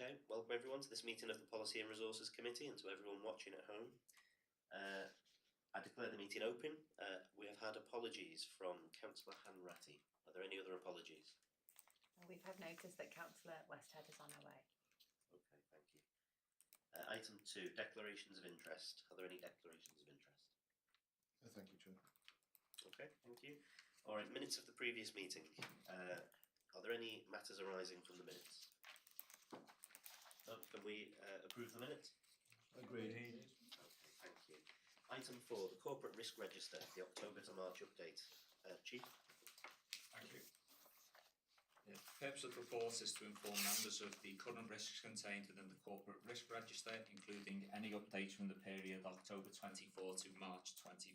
Okay, welcome everyone to this meeting of the Policy and Resources Committee, and to everyone watching at home. I declare the meeting open. We have had apologies from Councillor Hanratty. Are there any other apologies? We've had notice that Councillor Westhead is on her way. Okay, thank you. Item 2, declarations of interest. Are there any declarations of interest? Thank you, Chair. Okay, thank you. All right, minutes of the previous meeting. Are there any matters arising from the minutes? No, can we approve the minutes? Agreed. Okay, thank you. Item 4, the Corporate Risk Register, the October to March update. Chief? Thank you. The purpose of the report is to inform members of the current risks contained within the Corporate Risk Register, including any updates from the period October 24 to March 25,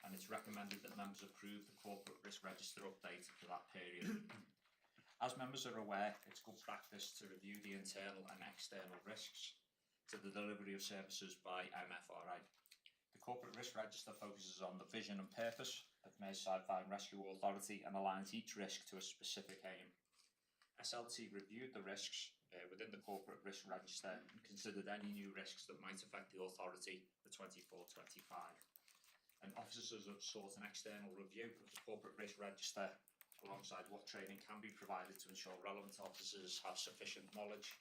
and it's recommended that members approve the Corporate Risk Register update for that period. As members are aware, it's good practice to review the internal and external risks to the delivery of services by MFRA. The Corporate Risk Register focuses on the vision and purpose of Merseyside Fire and Rescue Authority and aligns each risk to a specific aim. SLT reviewed the risks within the Corporate Risk Register and considered any new risks that might affect the authority for 24-25. And officers have sought an external review of the Corporate Risk Register alongside what training can be provided to ensure relevant officers have sufficient knowledge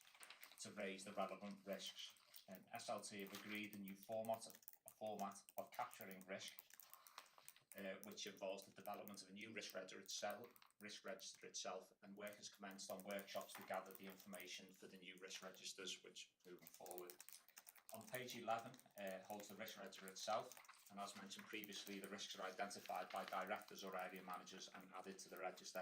to raise the relevant risks. And SLT have agreed a new format of capturing risk, which involves the development of a new risk register itself, and work has commenced on workshops to gather the information for the new risk registers, which moving forward. On page 11 holds the risk register itself, and as mentioned previously, the risks are identified by directors or area managers and added to the register.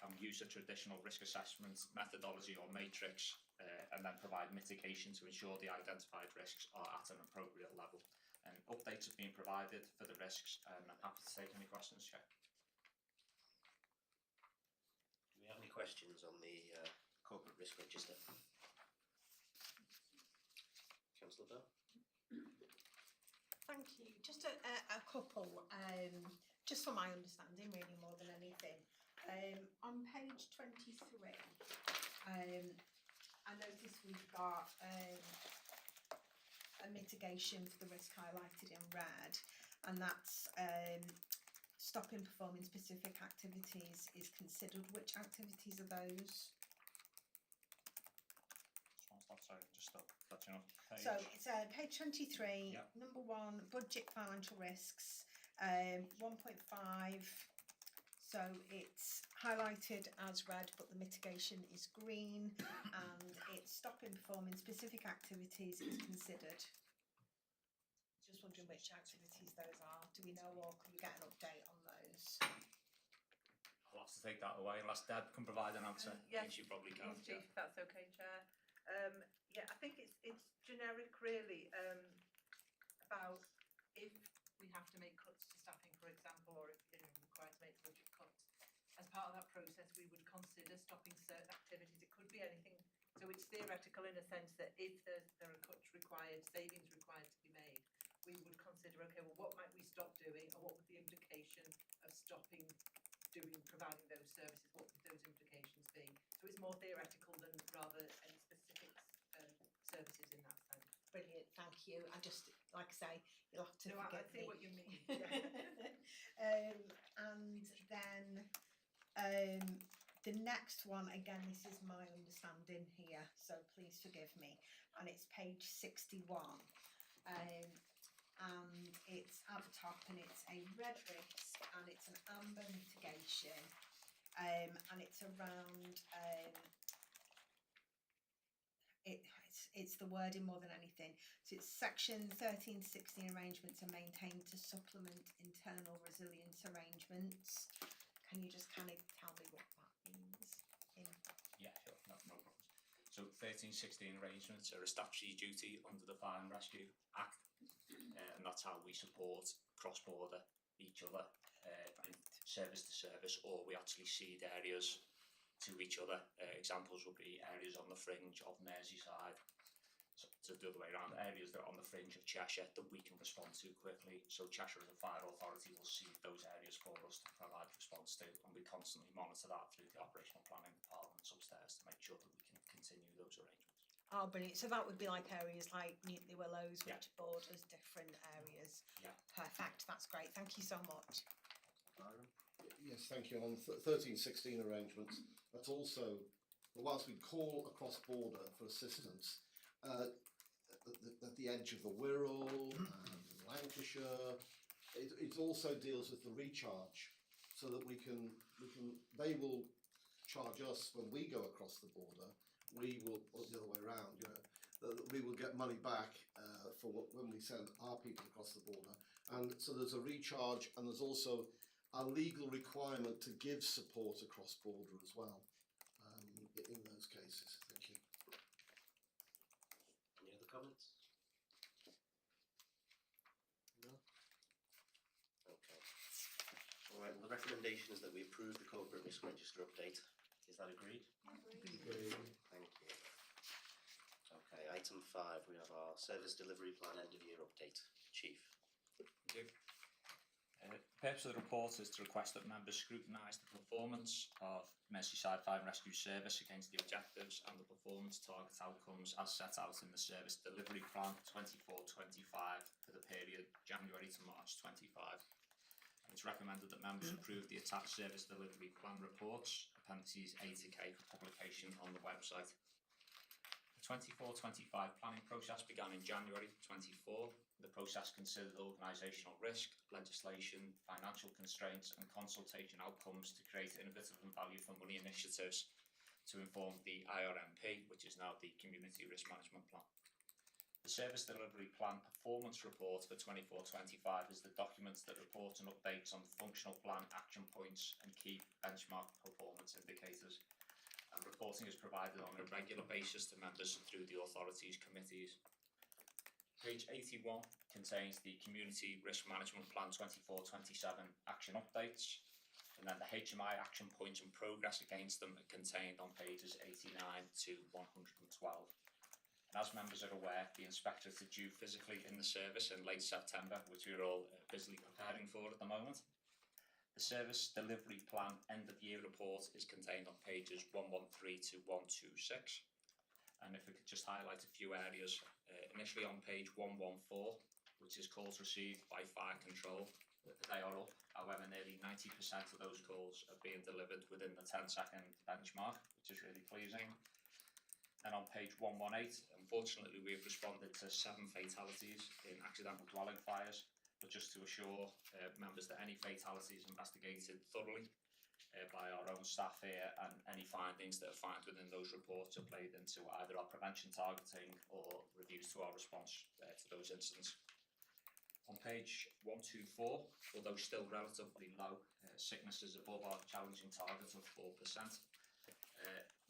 And we use a traditional risk assessment methodology or matrix and then provide mitigation to ensure the identified risks are at an appropriate level. And updates have been provided for the risks, and I'm happy to take any questions, Chair. Do we have any questions on the Corporate Risk Register? Councillor Bell? Thank you. Just a couple, just for my understanding really more than anything. On page 23, I notice we've got a mitigation for the risk highlighted in red, and that's stopping performing specific activities is considered. Which activities are those? Sorry, just stop catching up. Page. So it's page 23, Yep. Number 1, budget financial risks, 1.5. So it's highlighted as red, but the mitigation is green, and it's stopping performing specific activities is considered. Just wondering which activities those are. Do we know, or can we get an update on those? I'll have to take that away unless Deb can provide an answer. Yes, I think she probably can. Chief, if that's okay, Chair. Yeah, I think it's generic really, about if we have to make cuts to staffing, for example, or if we're required to make budget cuts. As part of that process, we would consider stopping certain activities. It could be anything. So it's theoretical in a sense that if there are cuts required, savings required to be made, we would consider, okay, well, what might we stop doing, or what would the implication of stopping providing those services, what would those implications be? So it's more theoretical than rather any specific services in that sense. Brilliant, thank you. I just, like I say, you'll have to forgive I see me. what you mean. And then the next one, again, this is my understanding here, so please forgive me, and it's page 61. And it's at the top, and it's a red risk, and it's an amber mitigation, and it's around it's the wording more than anything. So it's section 1316 arrangements are maintained to supplement internal resilience arrangements. Can you just kind of tell me what that means? Yeah, sure, no problems. So 1316 arrangements are a statutory duty under the Fire and Rescue Act, and that's how we support cross-border each other in service to service, or we actually cede areas to each other. Examples would be areas on the fringe of Merseyside, so So the other way around, areas that are on the fringe of Cheshire that we can respond to quickly. So Cheshire as a fire authority will see those areas for us to provide response to, and we constantly monitor that through the operational planning departments upstairs to make sure that we can continue those arrangements. Oh, brilliant. So that would be like areas like Newtley Willows, Yeah. which borders different areas. Yeah. Perfect. That's great. Thank you so much. Yes, thank you. On 1316 arrangements, that's also, whilst we call across border for assistance, at the edge of the Wirral and Lancashire, it also deals with the recharge, so that they will charge us when we go across the border. We will, or the other way around, we will get money back when we send our people across the border. And so there's a recharge, and there's also a legal requirement to give support across border as well, in those cases. Thank you. Any other comments? No? Okay. Alright, well, the recommendation is that we approve the corporate risk register update. Is that agreed? Thank you. Okay, item 5, we have our service delivery plan end of year update. Chief. Thank you. The purpose of the report is to request that members scrutinise the performance of Merseyside Fire and Rescue Service against the objectives and the performance target outcomes as set out in the Service Delivery Plan 24-25 for the period January to March 25. And it's recommended that members approve the attached Service Delivery Plan reports, appendices A to K, for publication on the website. The 24-25 planning process began in January 24. The process considered organisational risk, legislation, financial constraints and consultation outcomes to create innovative and value for money initiatives to inform the IRMP, which is now the Community Risk Management Plan. The Service Delivery Plan Performance Report for 24-25 is the document that reports and updates on functional plan action points and key benchmark performance indicators. And reporting is provided on a regular basis to members through the authorities' committees. Page 81 contains the Community Risk Management Plan 24-27 action updates, and then the HMI action points and progress against them are contained on pages 89 to 112. And as members are aware, the inspectorates are due physically in the service in late September, which we're all busily preparing for at the moment. The Service Delivery Plan End of Year Report is contained on pages 113 to 126. And if we could just highlight a few areas, initially on page 114, which is calls received by fire control, they are up. However, nearly 90% of those calls are being delivered within the 10-second benchmark, which is really pleasing. And on page 118, unfortunately, we've responded to 7 fatalities in accidental dwelling fires, but just to assure members that any fatalities investigated thoroughly by our own staff here, and any findings that are found within those reports are played into either our prevention targeting or reviews to our response to those incidents. On page 124, although still relatively low, sickness is above our challenging target of 4%.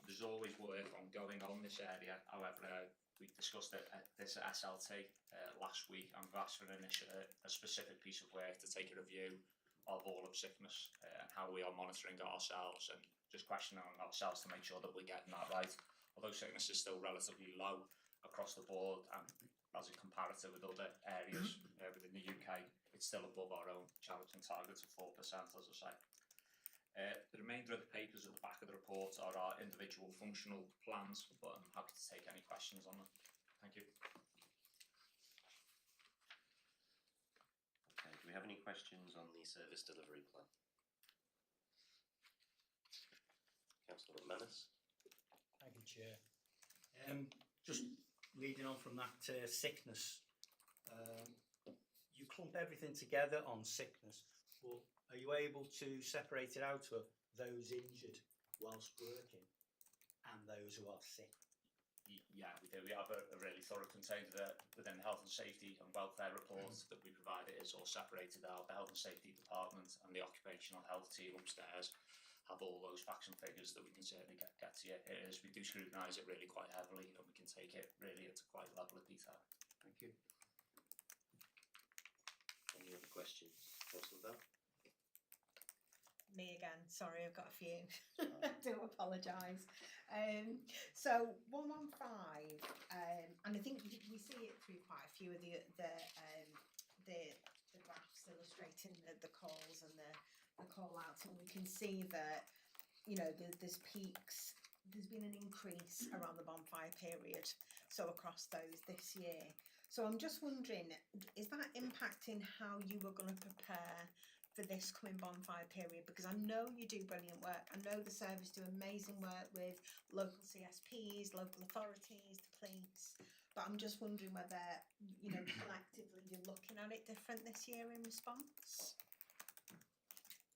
There's always work ongoing on this area. However, we discussed it at this SLT last week, and we've asked for a specific piece of work to take a review of all of sickness and how we are monitoring ourselves and just questioning ourselves to make sure that we're getting that right. Although sickness is still relatively low across the board, and as a comparator with other areas within the UK, it's still above our own challenging targets of 4%, as I say. The remainder of the papers at the back of the report are our individual functional plans, but I'm happy to take any questions on them. Thank you. Okay, do we have any questions on the service delivery plan? Councillor McManus. Thank you, Chair. Just leading on from that sickness, you clump everything together on sickness, but are you able to separate it out of those injured whilst working and those who are sick? Yeah, we do. We have a really thorough container within the health and safety and welfare reports that we provide. It is all separated out. The health and safety department and the occupational health team upstairs have all those facts and figures that we can certainly get to you. It is, we do scrutinise it really quite heavily, and we can take it really into quite a level of detail. Thank you. Any other questions? Councillor Bell? Me again. Sorry, I've got a few. I do apologise. So 115, and I think we see it through quite a few of the graphs illustrating the calls and the call outs, and we can see that, you know, there's peaks. There's been an increase around the bonfire period, so across those this year. So I'm just wondering, is that impacting how you were going to prepare for this coming bonfire period? Because I know you do brilliant work. I know the service do amazing work with local CSPs, local authorities, the police. But I'm just wondering whether, you know, collectively you're looking at it different this year in response.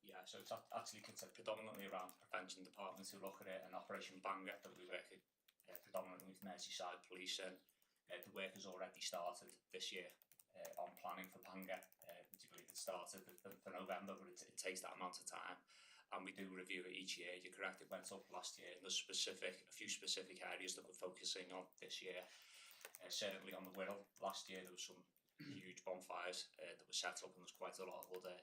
Yeah, so it's actually predominantly around prevention departments who look at it, and Operation Banger that we work predominantly with Merseyside Police, and the work has already started this year on planning for Banger. We believe it started for November, but it takes that amount of time, and we do review it each year. You're correct, it went up last year, and there's a few specific areas that we're focusing on this year. Certainly on the Wirral, last year there was some huge bonfires that were set up, and there's quite a lot of other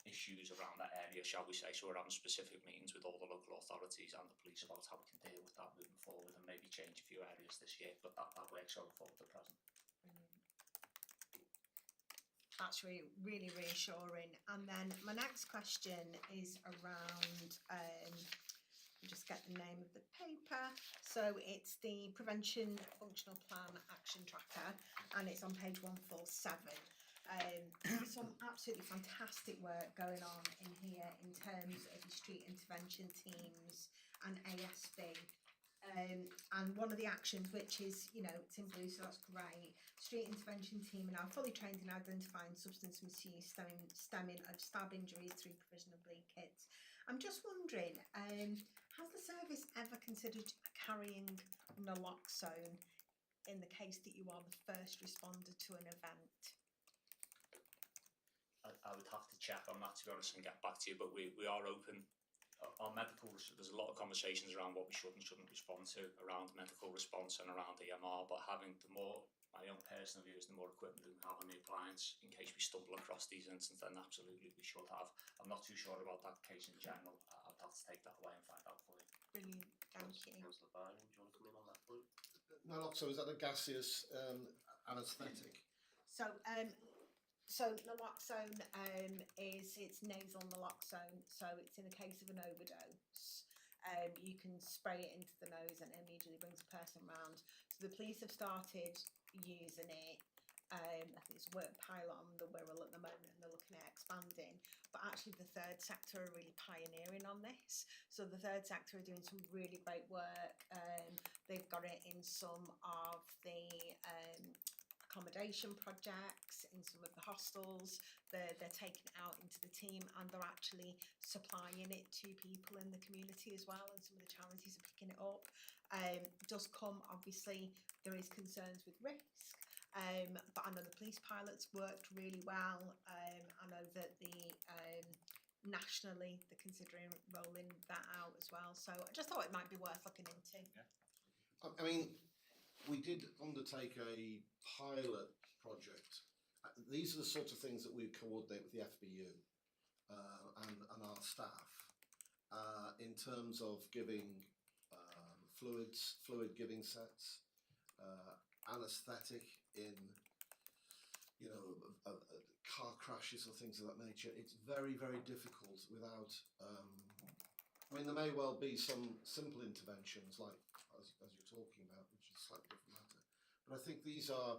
issues around that area, shall we say. So we're having specific meetings with all the local authorities and the police about how we can deal with that moving forward, and maybe change a few areas this year, but that works going forward at present. That's really reassuring. And then my next question is around, I'll just get the name of the paper. So it's the Prevention Functional Plan Action Tracker, and it's on page 147. Some absolutely fantastic work going on in here in terms of the street intervention teams and ASB. And one of the actions, which is, you know, it's in blue, so that's great. Street intervention team are now fully trained in identifying substance misuse stemming of stab injuries through provision of bleed kits. I'm just wondering, has the service ever considered carrying naloxone in the case that you are the first responder to an event? I would have to check on that, to be honest, and get back to you, but we are open. Our medical, there's a lot of conversations around what we should and shouldn't respond to around medical response and around EMR, but having my own personal view is the more equipment we have on the appliance in case we stumble across these incidents, then absolutely we should have. I'm not too sure about that case in general. I'd have to take that away and find out for you. Brilliant, thank you. Councillor Byron, do you want to come in on that point? Naloxone, is that a gaseous anaesthetic? So naloxone it's nasal naloxone, so it's in the case of an overdose. You can spray it into the nose and it immediately brings the person round. So the police have started using it. I think it's a work pilot on the Wirral at the moment, and they're looking at expanding. But actually the third sector are really pioneering on this. So the third sector are doing some really great work. They've got it in some of the accommodation projects, in some of the hostels. They're taking it out into the team, and they're actually supplying it to people in the community as well, and some of the charities are picking it up. Does come, obviously, there is concerns with risk, but I know the police pilots worked really well. I know that nationally they're considering rolling that out as well, so I just thought it might be worth looking into. I mean, we did undertake a pilot project. These are the sorts of things that we coordinate with the FBU and our staff in terms of giving fluid giving sets, anaesthetic in, you know, car crashes or things of that nature. It's very, very difficult without. I mean, there may well be some simple interventions like as you're talking about, which is a slightly different matter. But I think we are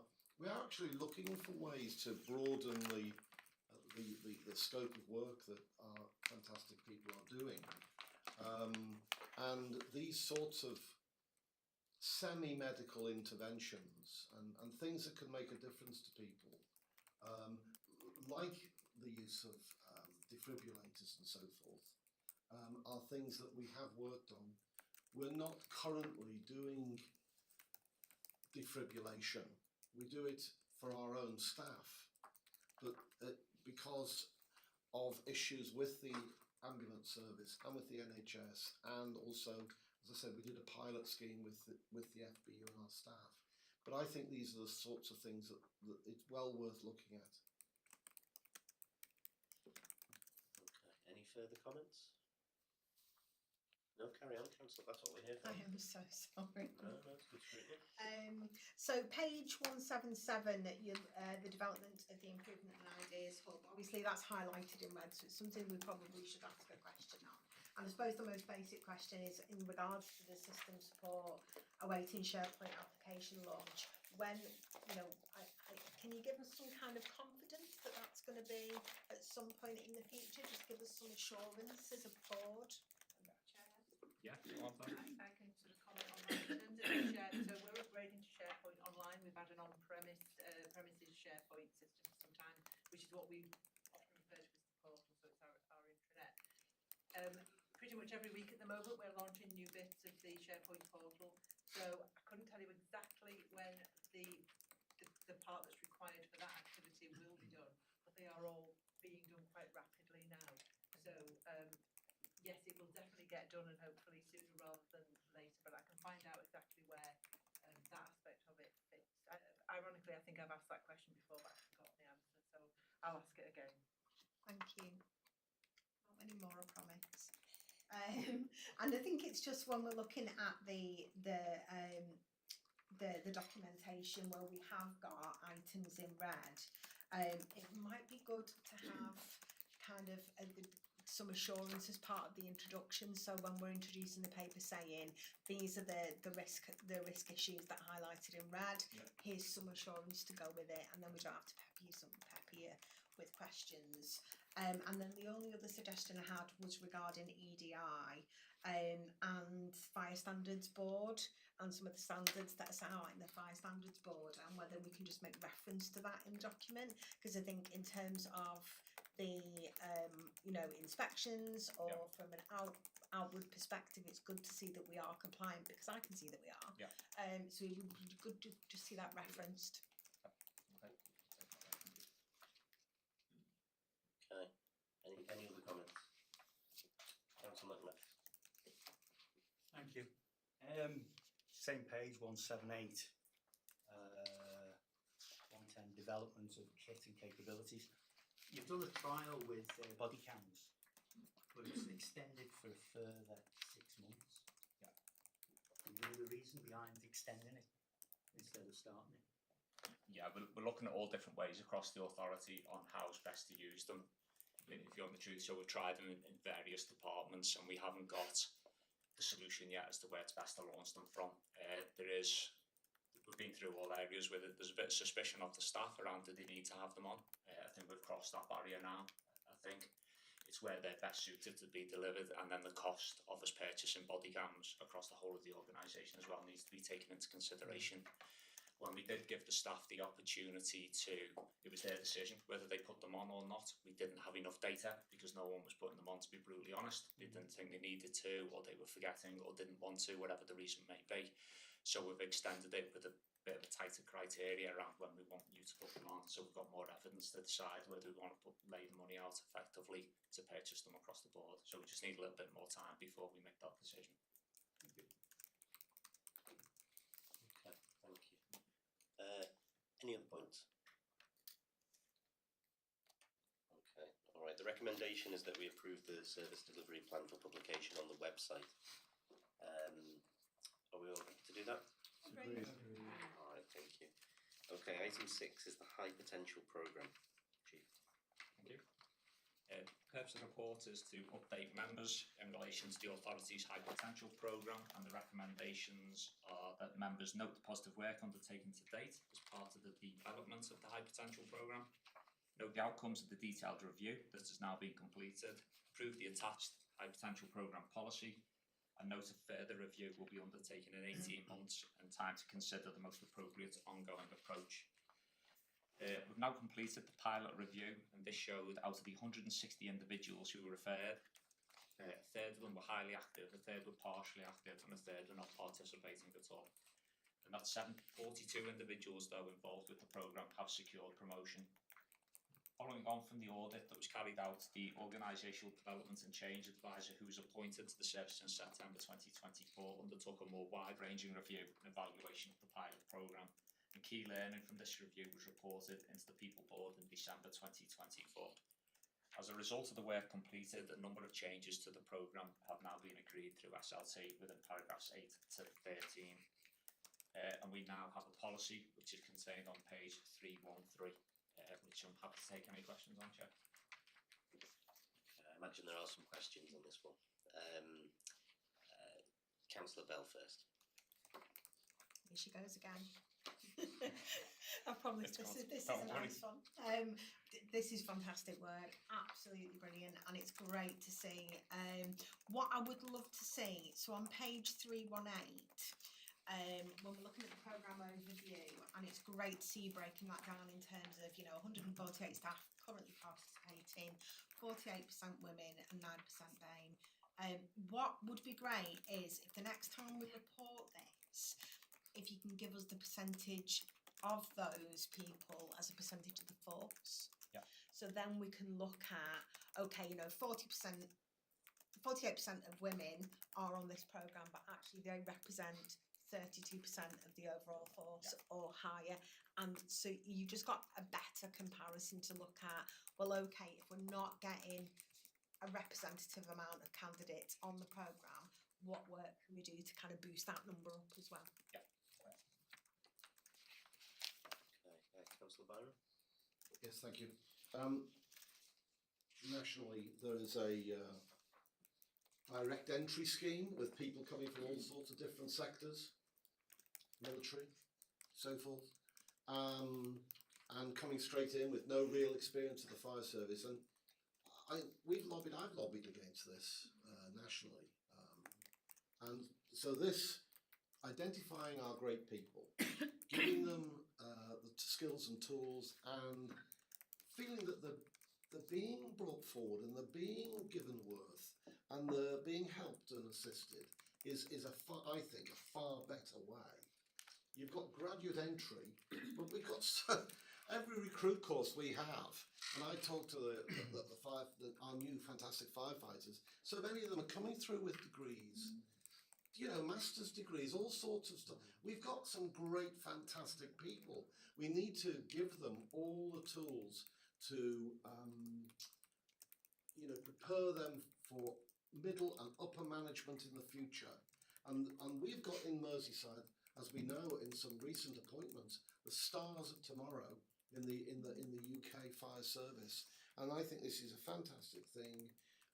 actually looking for ways to broaden the scope of work that our fantastic people are doing. And these sorts of semi-medical interventions and things that can make a difference to people, like the use of defibrillators and so forth, are things that we have worked on. We're not currently doing defibrillation. We do it for our own staff, but because of issues with the ambulance service and with the NHS, and also, as I said, we did a pilot scheme with the FBU and our staff. But I think these are the sorts of things that it's well worth looking at. Okay, any further comments? No, carry on, Councillor, that's what we're here for. I am so sorry. No, it's good scrutiny. So page 177, the development of the improvement and ideas hub. Obviously, that's highlighted in red, so it's something we probably should ask a question on. And I suppose the most basic question is in regards to the system support awaiting SharePoint application launch. When, can you give us some kind of confidence that that's going to be at some point in the future? Just give us some assurance as a board. Yeah, go on, Fran. I can sort of comment on that. In terms of the share, so we're upgrading to SharePoint Online. We've had an premises SharePoint system for some time, which is what we often refer to as the portal, so it's our intranet. Pretty much every week at the moment we're launching new bits of the SharePoint portal, so I couldn't tell you exactly when the part that's required for that activity will be done, but they are all being done quite rapidly now. So yes, it will definitely get done, and hopefully sooner rather than later, but I can find out exactly where that aspect of it fits. Ironically, I think I've asked that question before, but I've forgotten the answer, so I'll ask it again. Thank you. Not many more, I promise. And I think it's just when we're looking at the documentation where we have got our items in red, it might be good to have kind of some assurance as part of the introduction. So when we're introducing the paper, saying these are the risk issues that are highlighted in red. Yeah. Here's some assurance to go with it, and then we don't have to pepper you with questions. And then the only other suggestion I had was regarding EDI and Fire Standards Board and some of the standards that are set out in the Fire Standards Board, and whether we can just make reference to that in the document, because I think in terms of the inspections or from an outward perspective, it's good to see that we are compliant, because I can see that we are. Yeah. So it would be good to just see that referenced. Okay. Okay. Any other comments? Councillor McNabb. Thank you. Same page, 178. 110, development of kit and capabilities. You've done a trial with body cams, but it's extended for a further 6 months. Yeah. Is there a reason behind extending it instead of starting it? Yeah, we're looking at all different ways across the authority on how's best to use them. If you want the truth, so we've tried them in various departments, and we haven't got the solution yet as to where it's best to launch them from. We've been through all areas where there's a bit of suspicion of the staff around, do they need to have them on? I think we've crossed that barrier now. I think it's where they're best suited to be delivered, and then the cost of us purchasing body cams across the whole of the organisation as well needs to be taken into consideration. When we did give the staff the opportunity to, it was their decision whether they put them on or not. We didn't have enough data because no one was putting them on, to be brutally honest. They didn't think they needed to, or they were forgetting, or didn't want to, whatever the reason may be. So we've extended it with a bit of a tighter criteria around when we want you to put them on. So we've got more evidence to decide whether we want to lay the money out effectively to purchase them across the board. So we just need a little bit more time before we make that decision. Thank you. Okay, thank you. Any other points? Okay, all right. The recommendation is that we approve the service delivery plan for publication on the website. Are we all happy to do that? Agreed. All right, thank you. Okay, item 6 is the high potential programme. Chief. Thank you. Purpose of the report is to update members in relation to the authority's high potential programme, and the recommendations are that members note the positive work undertaken to date as part of the development of the high potential programme, note the outcomes of the detailed review that has now been completed, approve the attached high potential programme policy, and note a further review will be undertaken in 18 months and time to consider the most appropriate ongoing approach. We've now completed the pilot review, and this showed out of the 160 individuals who were referred, a third of them were highly active, a third were partially active, and a third were not participating at all. And that's 42 individuals though involved with the programme have secured promotion. Following on from the audit that was carried out, the Organisational Development and Change Advisor, who was appointed to the service in September 2024, undertook a more wide-ranging review and evaluation of the pilot programme. And key learning from this review was reported into the People Board in December 2024. As a result of the work completed, a number of changes to the programme have now been agreed through SLT within paragraphs 8 to 13. And we now have a policy which is contained on page 313, which I'm happy to take any questions on, Chair. I imagine there are some questions on this one. Councillor Bell first. Here she goes again. I promise It's this is don't a worry. nice one. This is fantastic work, absolutely brilliant, and it's great to see. What I would love to see, so on page 318, when we're looking at the programme overview, and it's great to see you breaking that down in terms of, 148 staff currently participating, 48% women and 9% BAME. What would be great is if the next time we report this, if you can give us the percentage of those people as a percentage of the force. Yeah. So then we can look at, okay, 40%, 48% of women are on this programme, but actually they represent 32% of the overall force or higher. And so you just got a better comparison to look at, well, okay, if we're not getting a representative amount of candidates on the programme, what work can we do to kind of boost that number up as well? Councillor Byron. Yes, thank you. Nationally, there is a direct entry scheme with people coming from all sorts of different sectors, military, so forth, and coming straight in with no real experience of the fire service. And I've lobbied against this nationally, and so this identifying our great people, giving them the skills and tools, and feeling that they're being brought forward and they're being given worth and they're being helped and assisted is I think a far better way. You've got graduate entry, but we've got every recruit course we have, and I talk to our new fantastic firefighters. So many of them are coming through with degrees. Master's degrees, all sorts of stuff. We've got some great, fantastic people. We need to give them all the tools to, prepare them for middle and upper management in the future. And we've got in Merseyside, as we know in some recent appointments, the stars of tomorrow in the UK fire service. And I think this is a fantastic thing,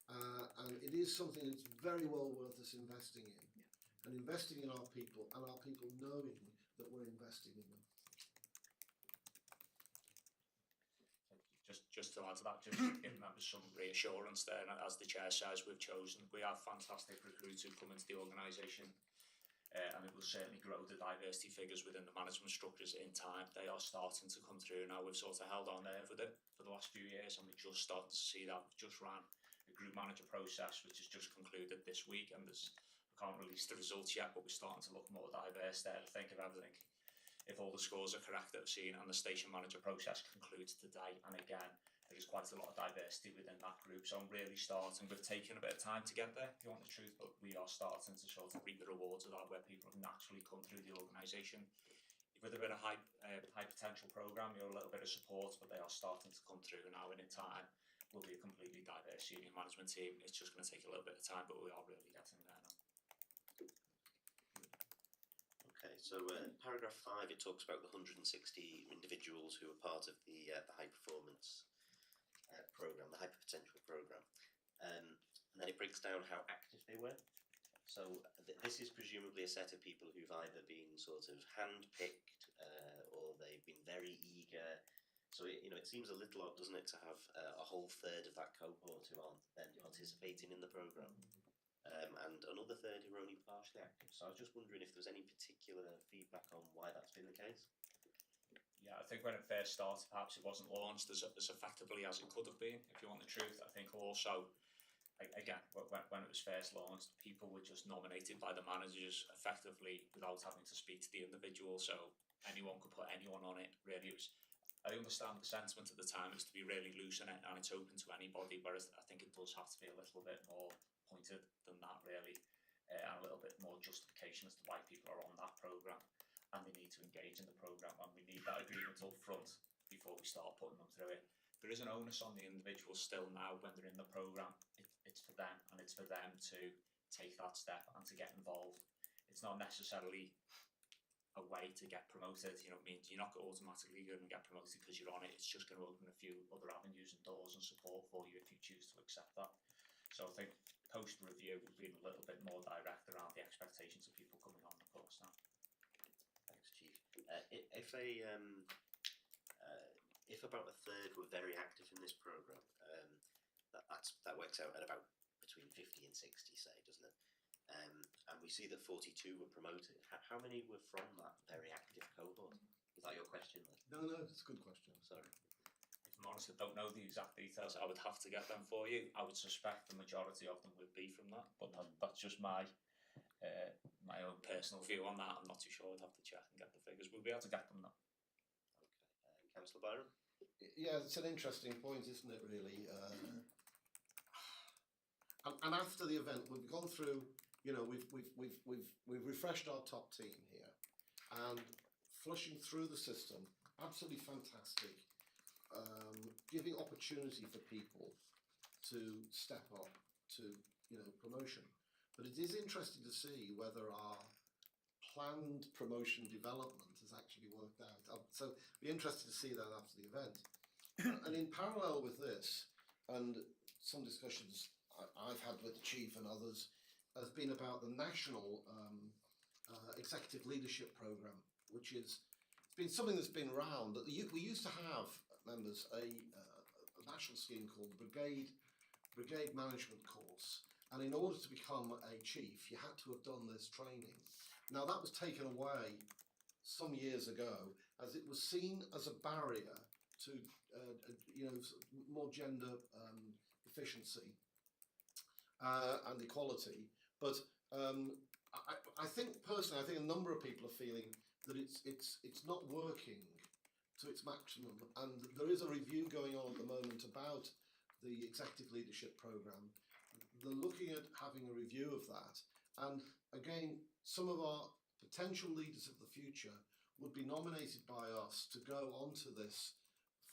and it is something that's very well worth us investing in. And investing in our people, and our people knowing that we're investing in them. Just to add to that, just giving them some reassurance there, and as the chair says, we have fantastic recruits who come into the organisation, and it will certainly grow the diversity figures within the management structures in time. They are starting to come through now. We've sort of held our nerve with it for the last few years, and we're just starting to see that. We've just ran a group manager process, which has just concluded this week, and I can't release the results yet, but we're starting to look more diverse there. I think of everything, if all the scores are correct that I've seen, and the station manager process concludes today, and again, there's quite a lot of diversity within that group. So I'm really starting. We've taken a bit of time to get there, if you want the truth, but we are starting to sort of reap the rewards of that, where people have naturally come through the organisation. With a bit of high potential programme, a little bit of support, but they are starting to come through now, and in time will be a completely diverse senior management team. It's just going to take a little bit of time, but we are really getting there now. Okay, so paragraph 5, it talks about the 160 individuals who are part of the high performance programme, the hyper potential programme, and then it breaks down how active they were. So this is presumably a set of people who've either been sort of hand-picked or they've been very eager. So it seems a little odd, doesn't it, to have a whole third of that cohort who aren't then participating in the programme. And another third who are only partially active. So I was just wondering if there was any particular feedback on why that's been the case. Yeah, I think when it first started, perhaps it wasn't launched as effectively as it could have been, if you want the truth. I think also, again, when it was first launched, people were just nominated by the managers effectively without having to speak to the individual, so anyone could put anyone on it. Really, I understand the sentiment at the time is to be really loose in it and it's open to anybody, whereas I think it does have to be a little bit more pointed than that, really, and a little bit more justification as to why people are on that programme, and they need to engage in the programme, and we need that agreement up front before we start putting them through it. there is an onus on the individual still now when they're in the programme. It's for them, and it's for them to take that step and to get involved. It's not necessarily a way to get promoted, you know what I mean? You're not automatically going to get promoted because you're on it. It's just going to open a few other avenues and doors and support for you if you choose to accept that. So I think post-review we've been a little bit more direct around the expectations of people coming on the course now. Thanks, Chief. If about a third were very active in this programme, that works out at about between 50 and 60, say, doesn't it? And we see that 42 were promoted. How many were from that very active cohort? Is that your question, Liz? No, it's a good question. Sorry. If I'm honest, I don't know the exact details. I would have to get them for you. I would suspect the majority of them would be from that, but that's just my own personal view on that. I'm not too sure. I'd have to check and get the figures. We'll be able to get them though. Okay. Councillor Byron? Yeah, it's an interesting point, isn't it, really? And after the event, we've gone through, you know, we've refreshed our top team here, and flushing through the system, absolutely fantastic, giving opportunity for people to step up to, you know, promotion. But it is interesting to see whether our planned promotion development has actually worked out. So be interested to see that after the event. And in parallel with this, and some discussions I've had with the Chief and others, has been about the national executive leadership program, which is it's been something that's been around. We used to have, members, a national scheme called the Brigade Management Course, and in order to become a chief, you had to have done this training. Now that was taken away some years ago, as it was seen as a barrier to you know, more gender efficiency and equality. But I think personally, I think a number of people are feeling that it's not working to its maximum, and there is a review going on at the moment about the executive leadership program. They're looking at having a review of that, and again, some of our potential leaders of the future would be nominated by us to go onto this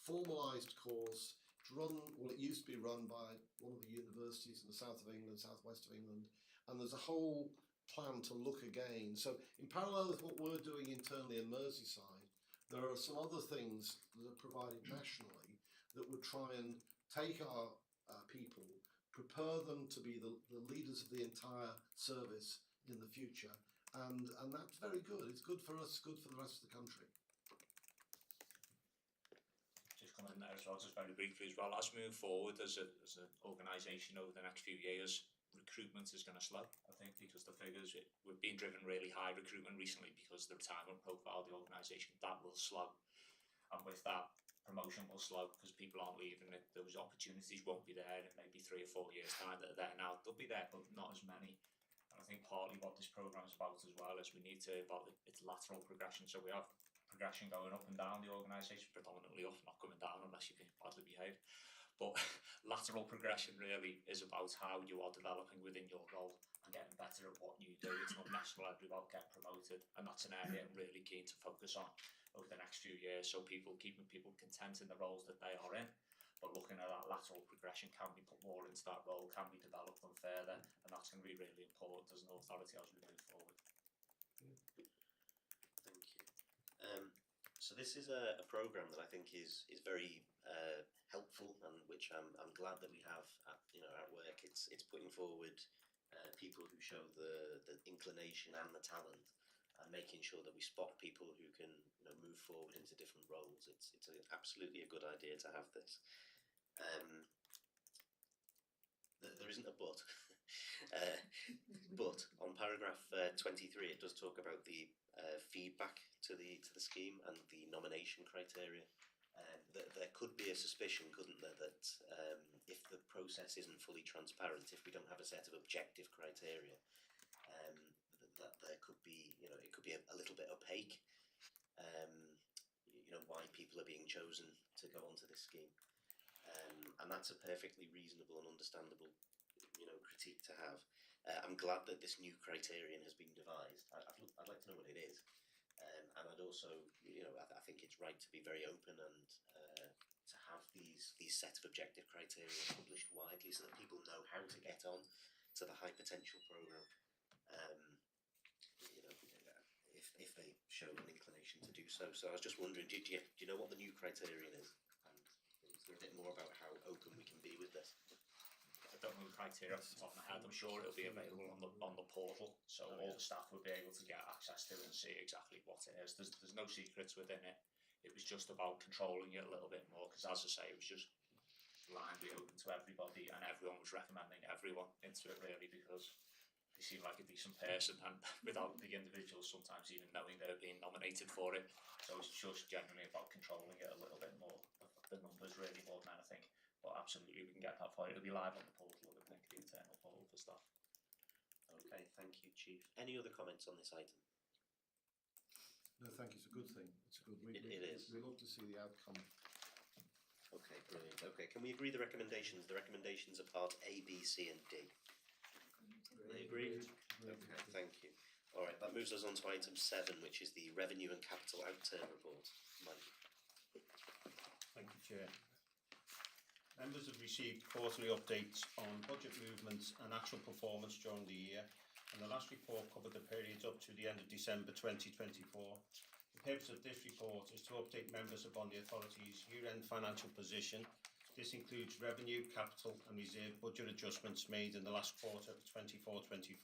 formalised course. It's run, well, it used to be run by one of the universities in the south of England, southwest of England, and there's a whole plan to look again. So in parallel with what we're doing internally in Merseyside, there are some other things that are provided nationally that would try and take our people, prepare them to be the leaders of the entire service in the future, and that's very good. It's good for us, good for the rest of the country. Just come in there as well, just very briefly as well. As we move forward as an organisation over the next few years, recruitment is going to slow, I think, because the figures, we've been driven really high recruitment recently because the retirement profile of the organisation, that will slow. And with that, promotion will slow because people aren't leaving it. Those opportunities won't be there in maybe 3 or 4 years' time that are there now. They'll be there, but not as many. And I think partly what this programme is about as well is we need to, it's lateral progression. So we have progression going up and down the organisation, predominantly up, not coming down unless you're badly behaved. But lateral progression really is about how you are developing within your role and getting better at what you do. It's not necessarily about getting promoted, and that's an area I'm really keen to focus on over the next few years, so keeping people content in the roles that they are in, but looking at that lateral progression. Can we put more into that role? Can we develop them further? And that's going to be really important as an authority as we move forward. Thank you. So this is a programme that I think is very helpful, and which I'm glad that we have at work. It's putting forward people who show the inclination and the talent, and making sure that we spot people who can move forward into different roles. It's absolutely a good idea to have this. There isn't a but. But on paragraph 23, it does talk about the feedback to the scheme and the nomination criteria. There could be a suspicion, couldn't there, that if the process isn't fully transparent, if we don't have a set of objective criteria, that there could be, it could be a little bit opaque, why people are being chosen to go onto this scheme. And that's a perfectly reasonable and understandable, critique to have. I'm glad that this new criterion has been devised. I'd like to know what it is. And I'd also, I think it's right to be very open and to have these set of objective criteria published widely so that people know how to get on to the high potential programme. You know, if they show an inclination to do so. So I was just wondering, do you know what the new criterion is? And is there a bit more about how open we can be with this? I don't know the criteria off the top of my head. I'm sure it'll be available on the portal, so all the staff will be able to get access to it and see exactly what it is. There's no secrets within it. It was just about controlling it a little bit more, because as I say, it was just blindly open to everybody, and everyone was recommending everyone into it really, because they seem like a decent person, and without the individuals sometimes even knowing they're being nominated for it. So it's just generally about controlling it a little bit more, the numbers really more than anything. But absolutely, we can get that for you. It'll be live on the portal, I would think, the internal portal for staff. Okay, thank you, Chief. Any other comments on this item? No, thank you. It's a good thing. It's a good. It is. We love to see the outcome. Okay, brilliant. Okay, can we agree the recommendations? The recommendations are part A, B, C and D. They agreed? Okay, thank you. All right, that moves us on to item 7, which is the Revenue and Capital Outturn Report. Mike. Thank you, Chair. Members have received quarterly updates on budget movements and actual performance during the year, and the last report covered the periods up to the end of December 2024. The purpose of this report is to update members upon the authority's year-end financial position. This includes revenue, capital and reserve budget adjustments made in the last quarter of 24-25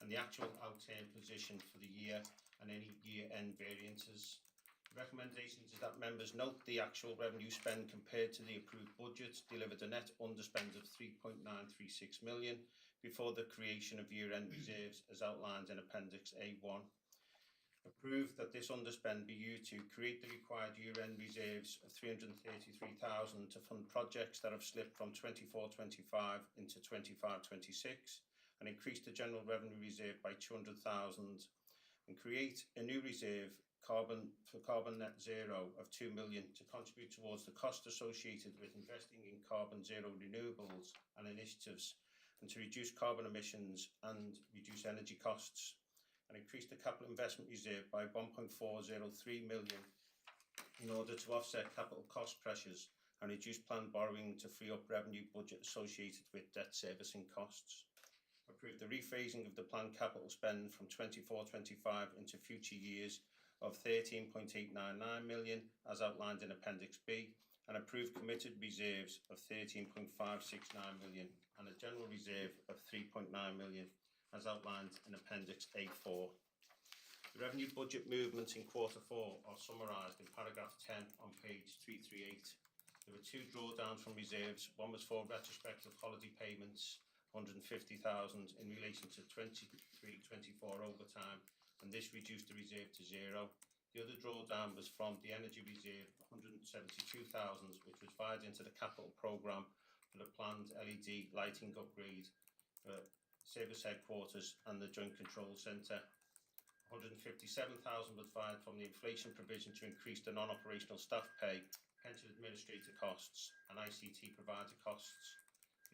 and the actual outturn position for the year and any year-end variances. Recommendations is that members note the actual revenue spend compared to the approved budget delivered a net underspend of 3.936 million before the creation of year-end reserves as outlined in Appendix A1. Approved that this underspend be used to create the required year-end reserves of 333,000 to fund projects that have slipped from 24-25 into 25-26 and increase the general revenue reserve by 200,000 and create a new reserve for carbon net zero of 2 million to contribute towards the cost associated with investing in carbon zero renewables and initiatives and to reduce carbon emissions and reduce energy costs, and increase the capital investment reserve by 1.403 million in order to offset capital cost pressures and reduce planned borrowing to free up revenue budget associated with debt servicing costs. Approve the rephasing of the planned capital spend from 24-25 into future years of 13.899 million as outlined in Appendix B, and approve committed reserves of 13.569 million and a general reserve of 3.9 million as outlined in Appendix A4. The revenue budget movements in Quarter 4 are summarised in paragraph 10 on page 338. There were 2 drawdowns from reserves. One was for retrospective holiday payments, 150,000 in relation to 23-24 overtime, and this reduced the reserve to 0. The other drawdown was from the energy reserve, 172,000, which was fired into the capital programme for the planned LED lighting upgrade for Service Headquarters and the Joint Control Centre. 157,000 was fired from the inflation provision to increase the non-operational staff pay, pension administrator costs and ICT provider costs.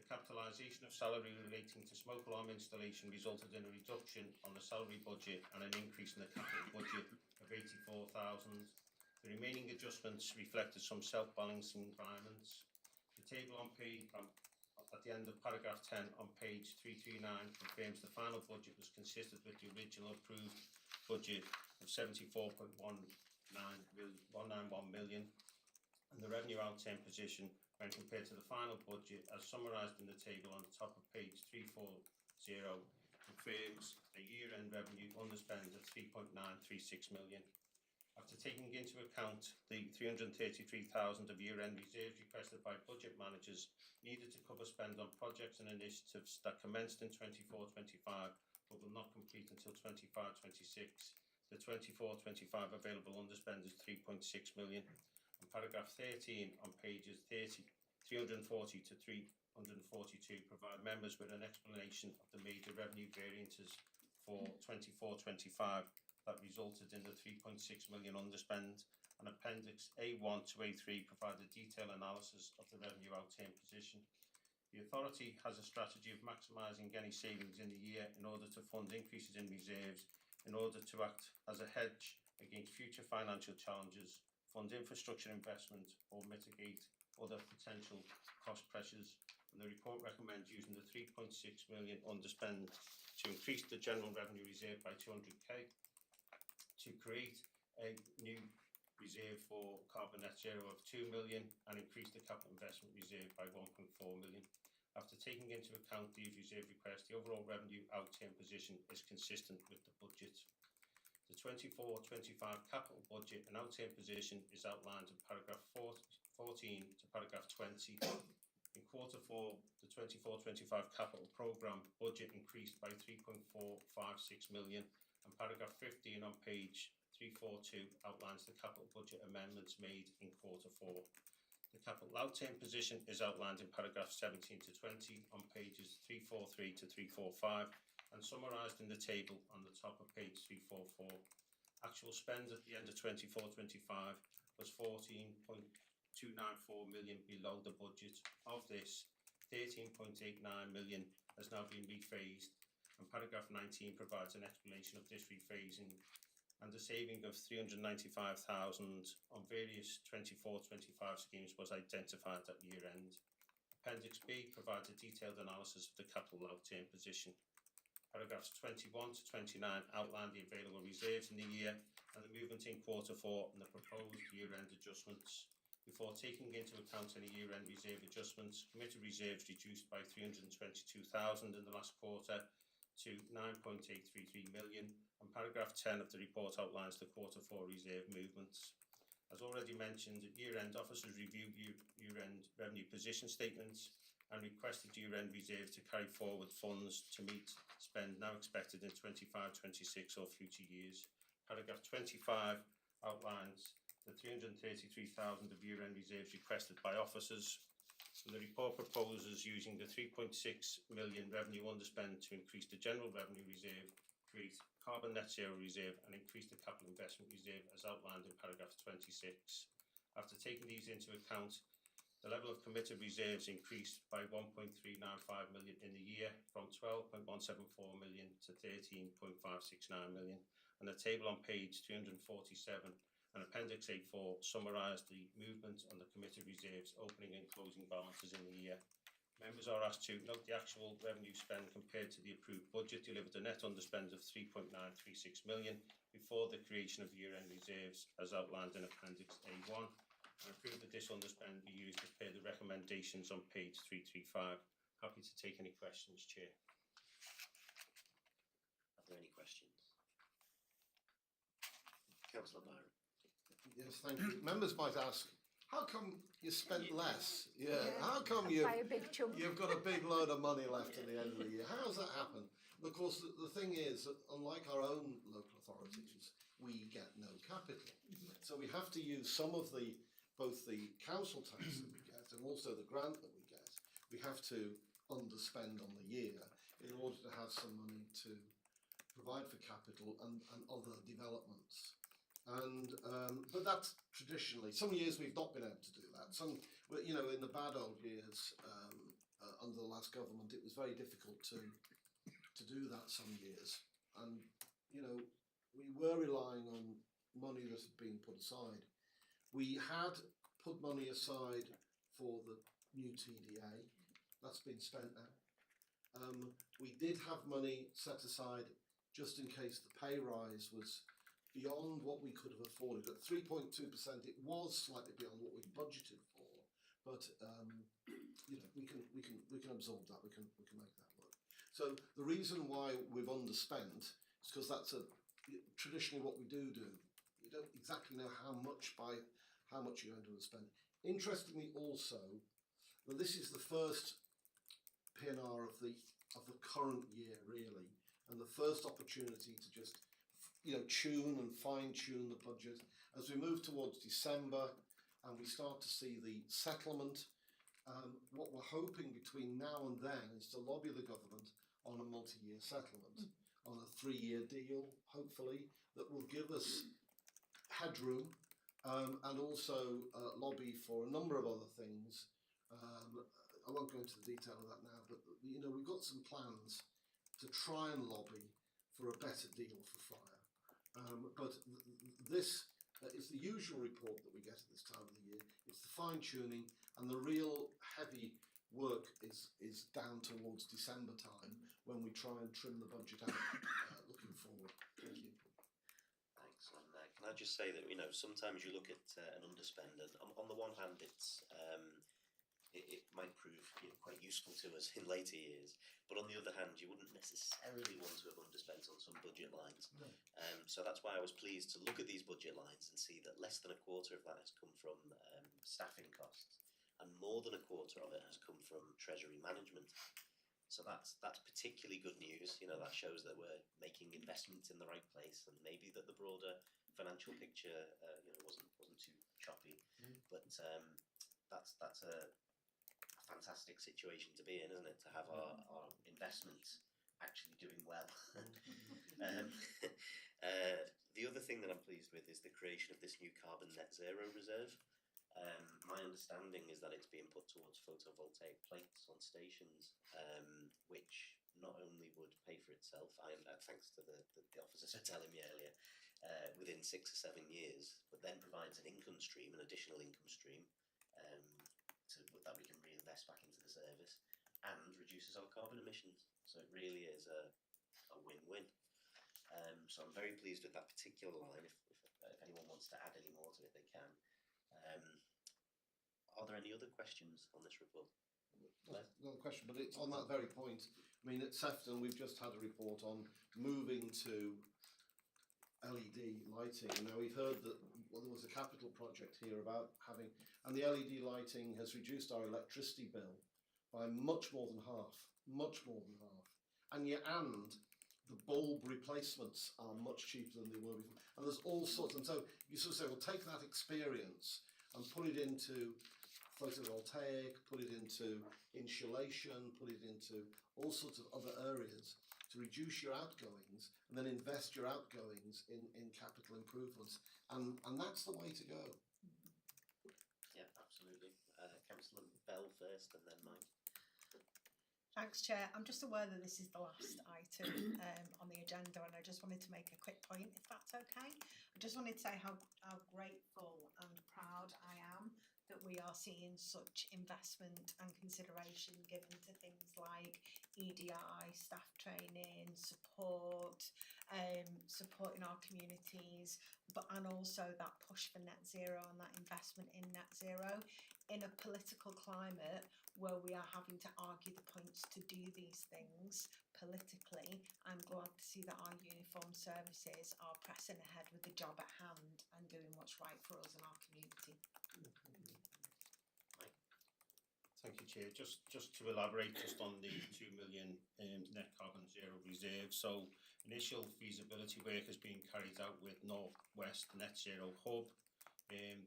The capitalisation of salary relating to smoke alarm installation resulted in a reduction on the salary budget and an increase in the capital budget of 84,000. The remaining adjustments reflected some self-balancing requirements. The table on at the end of paragraph 10 on page 339 confirms the final budget was consistent with the original approved budget of 74.191 million, and the revenue outturn position when compared to the final budget as summarised in the table on the top of page 340 confirms a year-end revenue underspend of 3.936 million. After taking into account the 333,000 of year-end reserves requested by budget managers needed to cover spend on projects and initiatives that commenced in 24-25 but will not complete until 25-26, the 24-25 available underspend is 3.6 million. And paragraph 13 on pages 340 to 342 provide members with an explanation of the major revenue variances for 24-25 that resulted in the 3.6 million underspend, and Appendix A1 to A3 provide a detailed analysis of the revenue outturn position. The authority has a strategy of maximising any savings in the year in order to fund increases in reserves, in order to act as a hedge against future financial challenges, fund infrastructure investment or mitigate other potential cost pressures. And the report recommends using the 3.6 million underspend to increase the general revenue reserve by 200k, to create a new reserve for carbon net zero of 2 million and increase the capital investment reserve by 1.4 million. After taking into account these reserve requests, the overall revenue outturn position is consistent with the budget. The 24-25 capital budget and outturn position is outlined in paragraph 14 to paragraph 20. In quarter 4, the 24-25 capital programme budget increased by 3.456 million, and paragraph 15 on page 342 outlines the capital budget amendments made in quarter 4. The capital outturn position is outlined in paragraphs 17 to 20 on pages 343 to 345 and summarised in the table on the top of page 344. Actual spend at the end of 24-25 was 14.294 million below the budget. Of this, 13.89 million has now been rephased, and paragraph 19 provides an explanation of this rephasing, and the saving of 395,000 on various 24-25 schemes was identified at year end. Appendix B provides a detailed analysis of the capital outturn position. Paragraphs 21 to 29 outline the available reserves in the year and the movement in quarter 4 and the proposed year-end adjustments. Before taking into account any year-end reserve adjustments, committed reserves reduced by 322,000 in the last quarter to 9.833 million, and paragraph 10 of the report outlines the quarter 4 reserve movements. As already mentioned, at year-end, officers reviewed year-end revenue position statements and requested year-end reserves to carry forward funds to meet spend now expected in 25-26 or future years. Paragraph 25 outlines the 333,000 of year-end reserves requested by officers. And the report proposes using the 3.6 million revenue underspend to increase the general revenue reserve, create carbon net zero reserve and increase the capital investment reserve as outlined in paragraph 26. After taking these into account, the level of committed reserves increased by 1.395 million in the year, from 12.174 million to 13.569 million. And the table on page 347 and Appendix A4 summarise the movement on the committed reserves, opening and closing balances in the year. Members are asked to note the actual revenue spend compared to the approved budget delivered a net underspend of 3.936 million before the creation of year-end reserves as outlined in Appendix A1. And approve that this underspend be used as per the recommendations on page 335. Happy to take any questions, Chair. Are there any questions? Councillor Byron. Yes, thank you. Members might ask, how come you spent less? Yeah, how come you've By a big chunk. got a big load of money left at the end of the year? How does that happen? And of course, the thing is that unlike our own local authorities, we get no capital. So we have to use some of both the council tax that we get and also the grant that we get. We have to underspend on the year in order to have some money to provide for capital and other developments. And but that's traditionally, some years we've not been able to do that. Some, you know, in the bad old years under the last government, it was very difficult to do that some years. And you know, we were relying on money that had been put aside. We had put money aside for the new TDA. That's been spent now. We did have money set aside just in case the pay rise was beyond what we could have afforded. At 3.2%, it was slightly beyond what we budgeted for, but you know, we can absorb that. We can make that work. So the reason why we've underspent is because that's traditionally what we do. You don't exactly know how much you're going to spend. Interestingly, also, well, this is the first PNR of the current year, really, and the first opportunity to just, you know, tune and fine-tune the budget as we move towards December and we start to see the settlement. What we're hoping between now and then is to lobby the government on a multi-year settlement, on a 3-year deal, hopefully, that will give us headroom, and also lobby for a number of other things. I won't go into the detail of that now, but you know, we've got some plans to try and lobby for a better deal for fire. But this It's the usual report that we get at this time of the year. It's the fine tuning, and the real heavy work is down towards December time when we try and trim the budget out. Looking forward. Thank you. Thanks. And can I just say that, you know, sometimes you look at an underspend, and on the one hand, it might prove, you know, quite useful to us in later years, but on the other hand, you wouldn't necessarily want to have underspent on some budget lines. No. So that's why I was pleased to look at these budget lines and see that less than a quarter of that has come from staffing costs, and more than a quarter of it has come from treasury management. So that's particularly good news. You know, that shows that we're making investments in the right place, and maybe that the broader financial picture, you know, wasn't too choppy. But that's a fantastic situation to be in, isn't it? To have our investments actually doing well. The other thing that I'm pleased with is the creation of this new carbon net zero reserve. My understanding is that it's being put towards photovoltaic plates on stations, which not only would pay for itself, thanks to the officers are telling me earlier, within 6 or 7 years, but then provides an income stream, an additional income stream, that we can reinvest back into the service, and reduces our carbon emissions. So it really is a win-win. So I'm very pleased with that particular line. If anyone wants to add any more to it, they can. Are there any other questions on this report? Another question, but it's on that very point. I mean, at Sefton, we've just had a report on moving to LED lighting. Now, we've heard that there was a capital project here about having, and the LED lighting has reduced our electricity bill by much more than half, and the bulb replacements are much cheaper than they were before. And there's all sorts, and so you sort of say, well, take that experience and put it into photovoltaic, put it into insulation, put it into all sorts of other areas to reduce your outgoings, and then invest your outgoings in capital improvements. And that's the way to go. Yeah, absolutely. Councillor Bell first, and then Mike. Thanks, Chair. I'm just aware that this is the last item on the agenda, and I just wanted to make a quick point, if that's okay. I just wanted to say how grateful and proud I am that we are seeing such investment and consideration given to things like EDI, staff training, support, supporting our communities, and also that push for net zero and that investment in net zero in a political climate where we are having to argue the points to do these things politically. I'm glad to see that our uniformed services are pressing ahead with the job at hand and doing what's right for us and our community. Thank you, Chair. Just to elaborate just on the 2 million net carbon zero reserve. So initial feasibility work has been carried out with North West Net Zero Hub.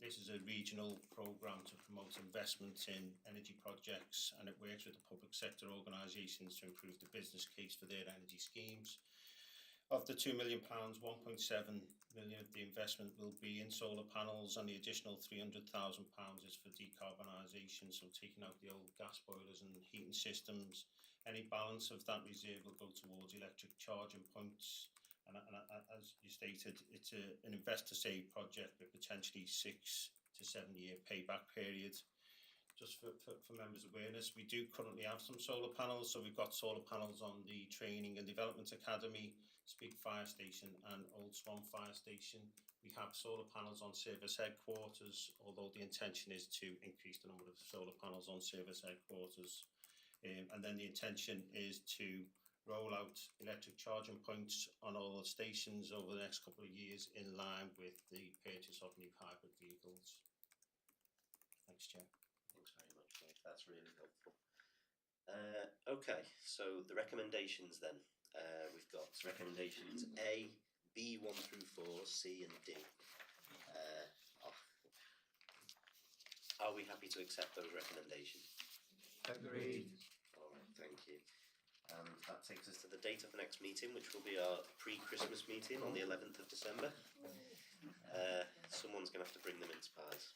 This is a regional programme to promote investment in energy projects, and it works with the public sector organisations to improve the business case for their energy schemes. Of the £2 million, £1.7 million of the investment will be in solar panels, and the additional £300,000 is for decarbonisation, so taking out the old gas boilers and heating systems. Any balance of that reserve will go towards electric charging points. And as you stated, it's an investor-saved project with potentially 6 to 7 year payback period. Just for members' awareness, we do currently have some solar panels. So we've got solar panels on the Training and Development Academy, Speke Fire Station and Old Swan Fire Station. We have solar panels on service headquarters, although the intention is to increase the number of solar panels on service headquarters. And then the intention is to roll out electric charging points on all the stations over the next couple of years in line with the purchase of new hybrid vehicles. Thanks, Chair. Thanks very much, Mike. That's really helpful. Okay, so the recommendations then. We've got recommendations A, B 1 through 4, C and D. Are we happy to accept those recommendations? Agreed. All right, thank you. And that takes us to the date of the next meeting, which will be our pre-Christmas meeting on the 11th of December. Someone's going to have to bring the mince pies.